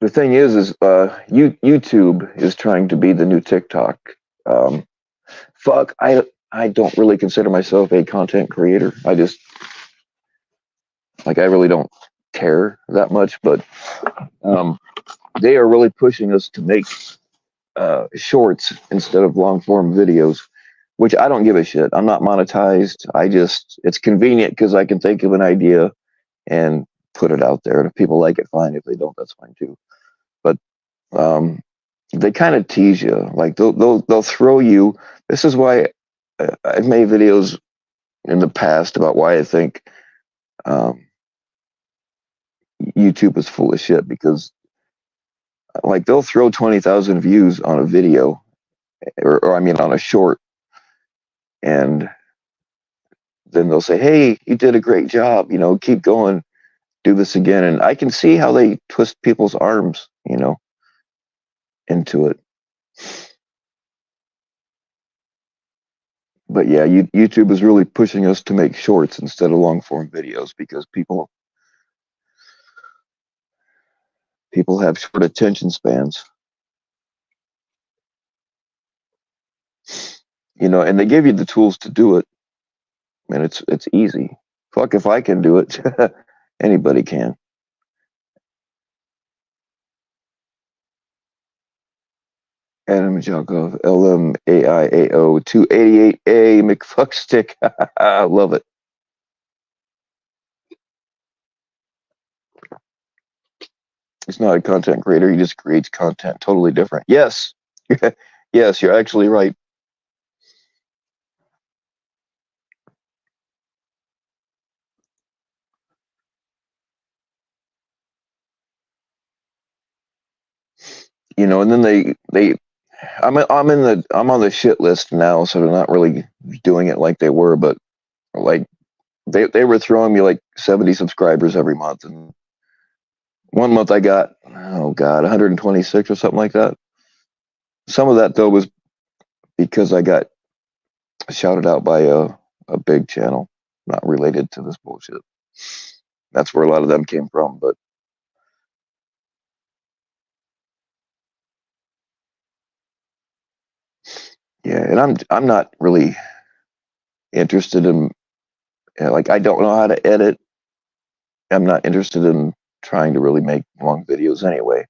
The thing YouTube is trying to be the new TikTok. Um, I don't really consider myself a content creator. I really don't care that much, but um, they are really pushing us to make shorts instead of long form videos, which I don't give a shit. I'm not monetized. It's convenient because I can think of an idea and put it out there. And if people like it, fine. If they don't, that's fine too. But um, they kind of tease you. Like they'll throw you. This is why I've made videos in the past about why I think um, YouTube is full of shit because like they'll throw 20,000 views on a video or I mean on a short and then they'll say, "Hey, you did a great job. You know, keep going, do this again." And I can see how they twist people's arms, into it. But yeah, YouTube is really pushing us to make shorts instead of long form videos because people have short attention spans, and they give you the tools to do it, and it's easy. Fuck if I can do it, anybody can. Adam Jakov, LMAIAO 288A McFuckstick. Love it. He's not a content creator. He just creates content totally different. Yes. Yes, you're actually right. And then I'm on the shit list now, so they're not really doing it like they were, but like they were throwing me like 70 subscribers every month, and one month I got, oh god, 126 or something like that. Some of that though was because I got shouted out by a big channel, not related to this bullshit. That's where a lot of them came from, but yeah, and I'm not really interested in like I don't know how to edit. I'm not interested in trying to really make long videos anyway.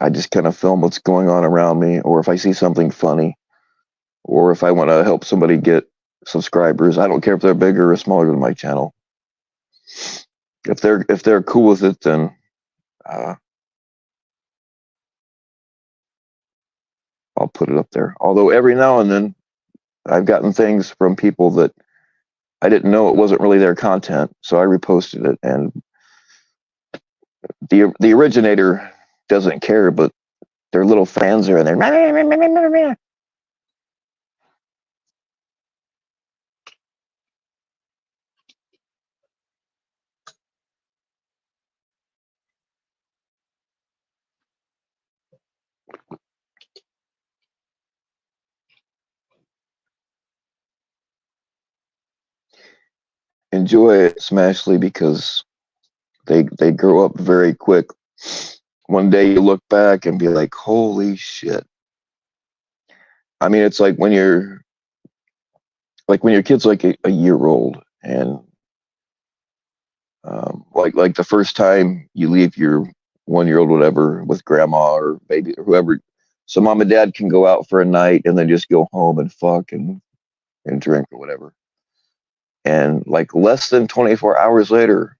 I just kind of film what's going on around me, or if I see something funny, or if I want to help somebody get subscribers. I don't care if they're bigger or smaller than my channel. If they're cool with it, then uh, I'll put it up there. Although every now and then I've gotten things from people that I didn't know it wasn't really their content, so I reposted it, and the originator doesn't care, but their little fans are in there. Enjoy it, Smashly, because They grow up very quick. One day you look back and be like, holy shit. I mean, it's like when your kid's like a year old, and like the first time you leave your 1 year old whatever with grandma or baby or whoever, so mom and dad can go out for a night and then just go home and fuck and drink or whatever. And like less than 24 hours later,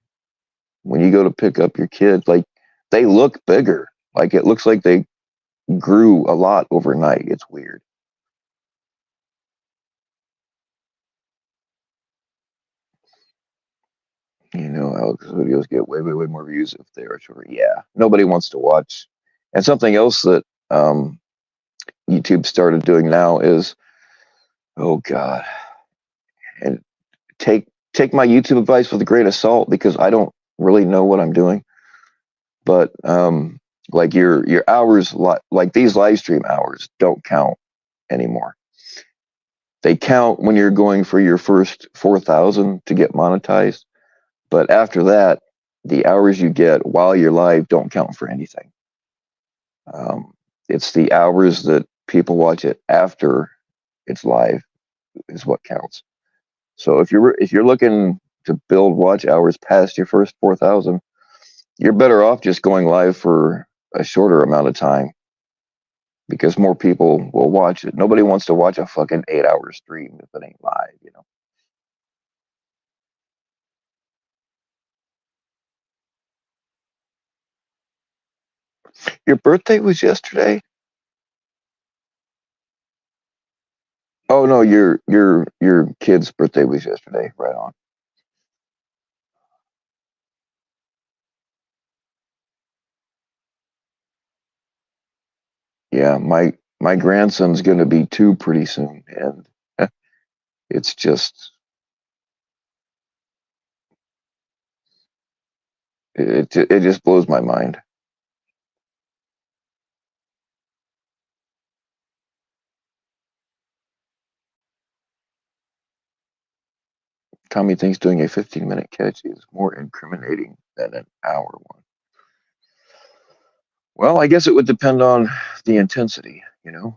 when you go to pick up your kid, like they look bigger. Like it looks like they grew a lot overnight. It's weird. You know, Alex videos get way more views if they are shorter. Yeah, nobody wants to watch. And something else that YouTube started doing now is, oh god, and take my YouTube advice with a grain of salt because I don't really know what I'm doing. But like your hours, like these live stream hours, don't count anymore. They count when you're going for your first 4,000 to get monetized, but after that, the hours you get while you're live don't count for anything. It's the hours that people watch it after it's live is what counts. So if you're looking to build watch hours past your first 4,000, you're better off just going live for a shorter amount of time because more people will watch it. Nobody wants to watch a fucking 8 hour stream if it ain't live, you know. Your birthday was yesterday? Oh no, your kid's birthday was yesterday. Right on. Yeah, my grandson's gonna be two pretty soon, and it's just it just blows my mind. Tommy thinks doing a 15-minute catch is more incriminating than an hour one. Well, I guess it would depend on the intensity, you know.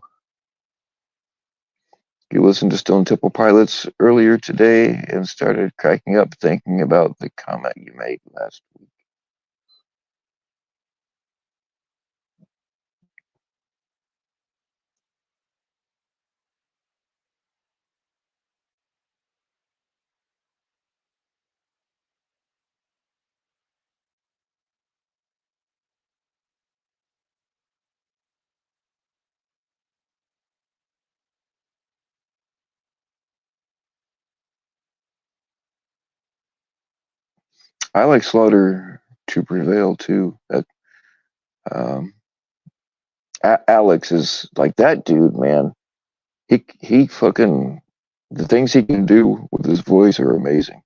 You listened to Stone Temple Pilots earlier today and started cracking up thinking about the comment you made last week. I like Slaughter to Prevail too. That um, Alex is like that dude, man. He fucking the things he can do with his voice are amazing.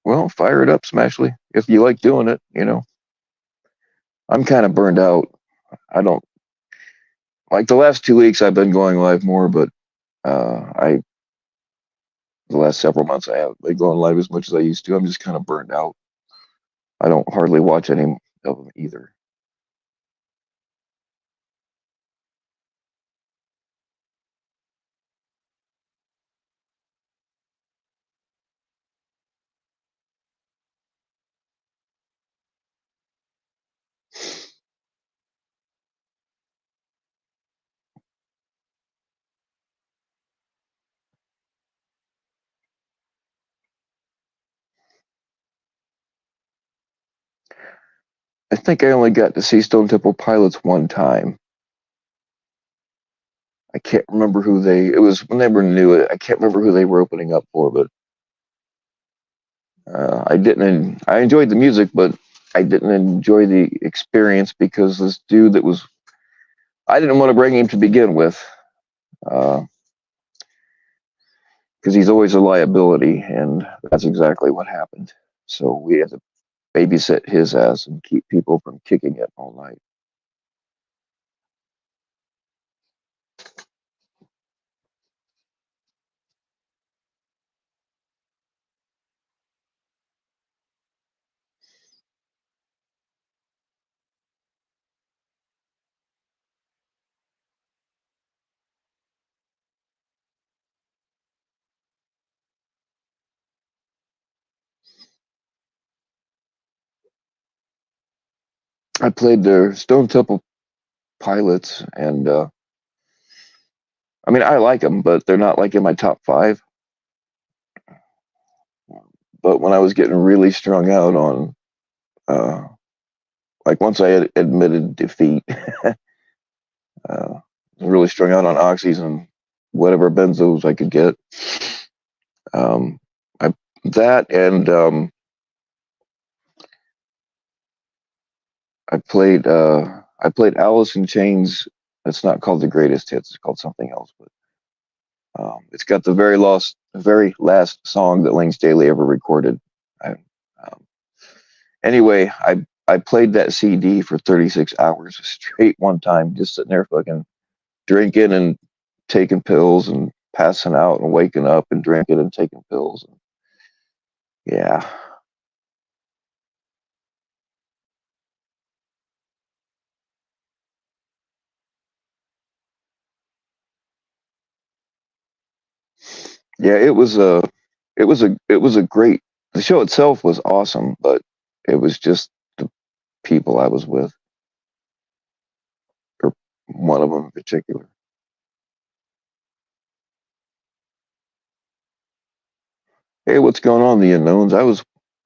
Well, fire it up, Smashly. If you like doing it, you know. I'm kind of burned out. I don't like the last 2 weeks. I've been going live more, but I the last several months I haven't been going live as much as I used to. I'm just kind of burned out. I don't hardly watch any of them either. I think I only got to see Stone Temple Pilots one time. I can't remember who they. It was when they were new. I can't remember who they were opening up for, but I didn't. I enjoyed the music, but I didn't enjoy the experience because this dude that was. I didn't want to bring him to begin with, because he's always a liability, and that's exactly what happened. So we had to babysit his ass and keep people from kicking it all night. I played the Stone Temple Pilots, and I mean, I like them, but they're not like in my top five. But when I was getting really strung out on, uh, like once I had admitted defeat, really strung out on oxys and whatever benzos I could get. Um, I that and I played Alice in Chains. It's not called the Greatest Hits. It's called something else, but it's got the very last song that Lane Staley ever recorded. Um, anyway, I played that CD for 36 hours straight one time, just sitting there fucking drinking and taking pills and passing out and waking up and drinking and taking pills. Yeah, yeah. It was a great. The show itself was awesome, but it was just the people I was with, or one of them in particular. Hey, what's going on, the unknowns?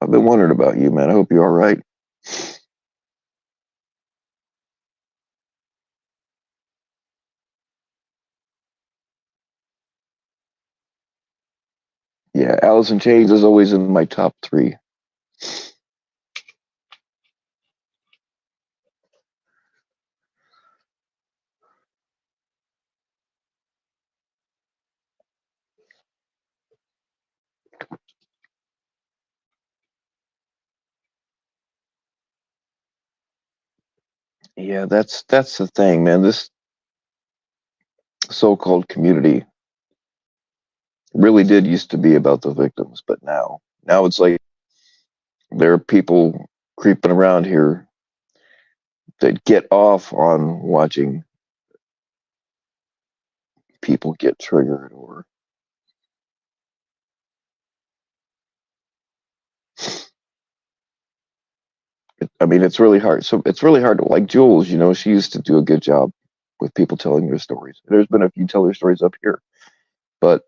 I've been wondering about you, man. I hope you're all right. Yeah, Alice in Chains is always in my top three. Yeah, that's the thing, man. This so-called community really did used to be about the victims, but now it's like there are people creeping around here that get off on watching people get triggered or I mean it's really hard. So it's really hard to like Jules, she used to do a good job with people telling their stories. There's been a few tell their stories up here, but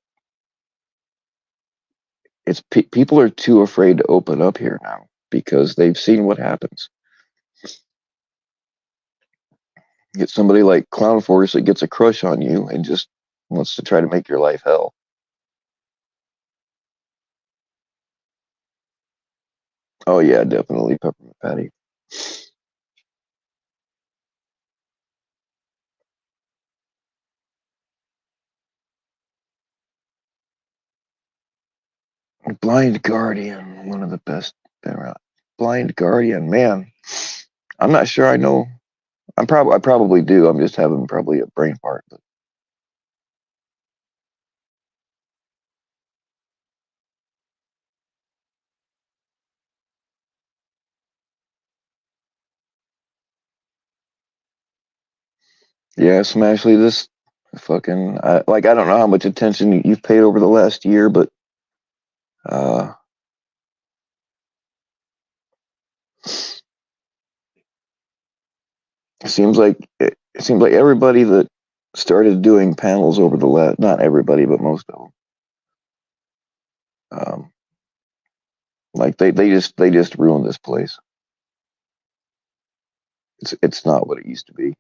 people are too afraid to open up here now because they've seen what happens. Get somebody like Clown Force that gets a crush on you and just wants to try to make your life hell. Oh yeah, definitely Peppermint Patty. Blind Guardian, one of the best around. Blind Guardian, man. I'm not sure I know. I probably do. I'm just having probably a brain fart. But yeah, Smashly, this fucking I don't know how much attention you've paid over the last year, but uh, it seems like everybody that started doing panels over the last not everybody, but most of them, um, like they just ruined this place. It's not what it used to be.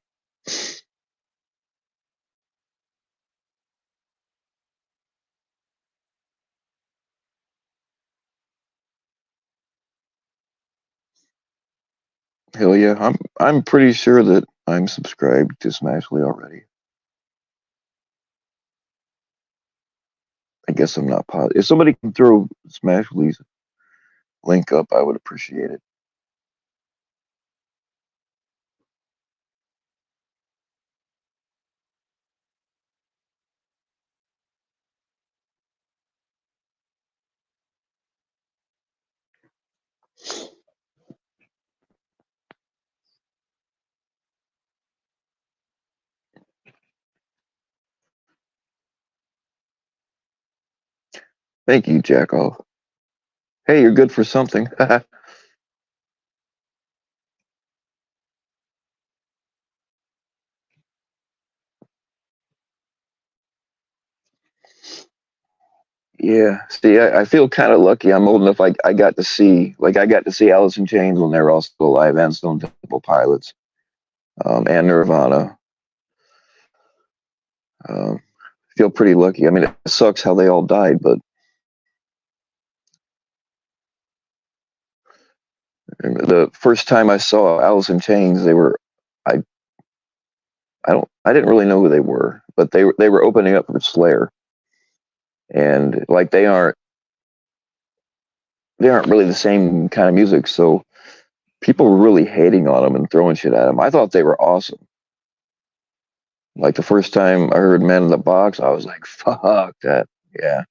Hell yeah, I'm pretty sure that I'm subscribed to Smashly already. I guess I'm not positive. If somebody can throw Smashly's link up, I would appreciate it. Thank you, Jackoff. Hey, you're good for something. Yeah. See, I feel kind of lucky. I'm old enough. I got to see, like, I got to see Alice in Chains when they were all still alive, and Stone Temple Pilots, and Nirvana. Um, feel pretty lucky. I mean, it sucks how they all died, but the first time I saw Alice in Chains, I, I didn't really know who they were, but they were opening up for Slayer, and like they aren't really the same kind of music, so people were really hating on them and throwing shit at them. I thought they were awesome. Like the first time I heard Man in the Box, I was like, fuck that. Yeah.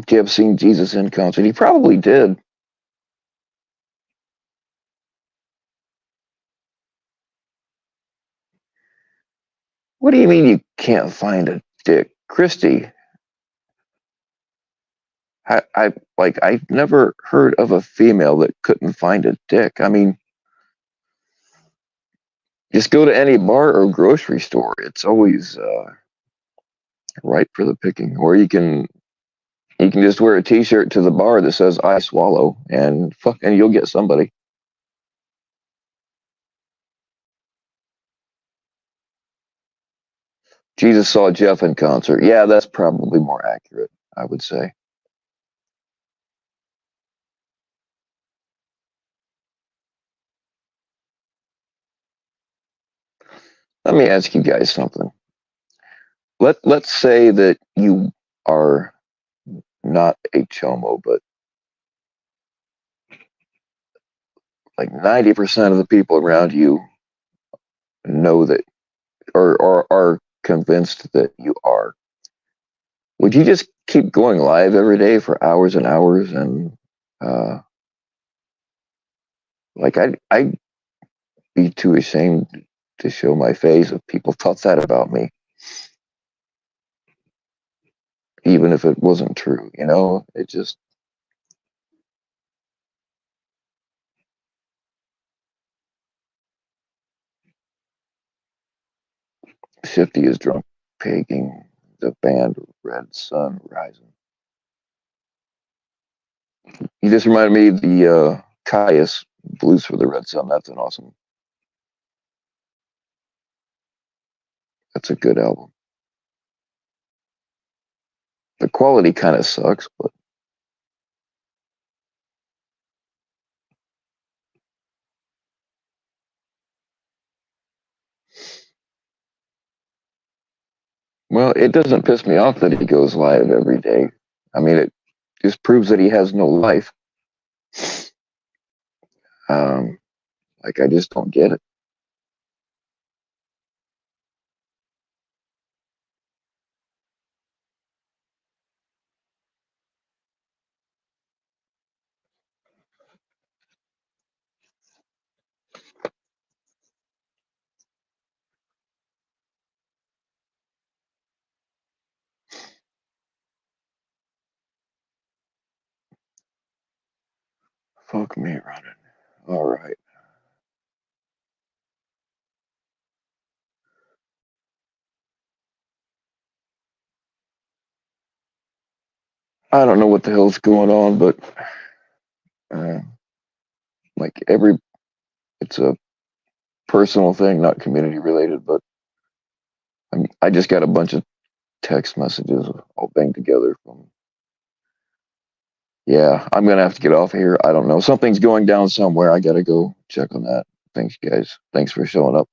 Do you have seen Jesus in concert? He probably did. What do you mean you can't find a dick? Christy, I've never heard of a female that couldn't find a dick. I mean, just go to any bar or grocery store. It's always ripe for the picking. Or you can just wear a T-shirt to the bar that says "I swallow" and fuck, and you'll get somebody. Jesus saw Jeff in concert. Yeah, that's probably more accurate, I would say. Let me ask you guys something. Let's say that you are not a chomo, but like 90% of the people around you know that or are convinced that you are. Would you just keep going live every day for hours and hours and uh like I'd be too ashamed to show my face if people thought that about me, even if it wasn't true, you know? It just Shifty is drunk pegging the band Red Sun Rising. You just reminded me of the Caius Blues for the Red Sun. That's an awesome. That's a good album. The quality kind of sucks, but well, it doesn't piss me off that he goes live every day. I mean, it just proves that he has no life. Um, like I just don't get it. Fuck me running. All right. I don't know what the hell's going on, but uh, like it's a personal thing, not community related. But I just got a bunch of text messages all banged together from. Yeah, I'm gonna have to get off of here. I don't know. Something's going down somewhere. I gotta go check on that. Thanks, guys. Thanks for showing up.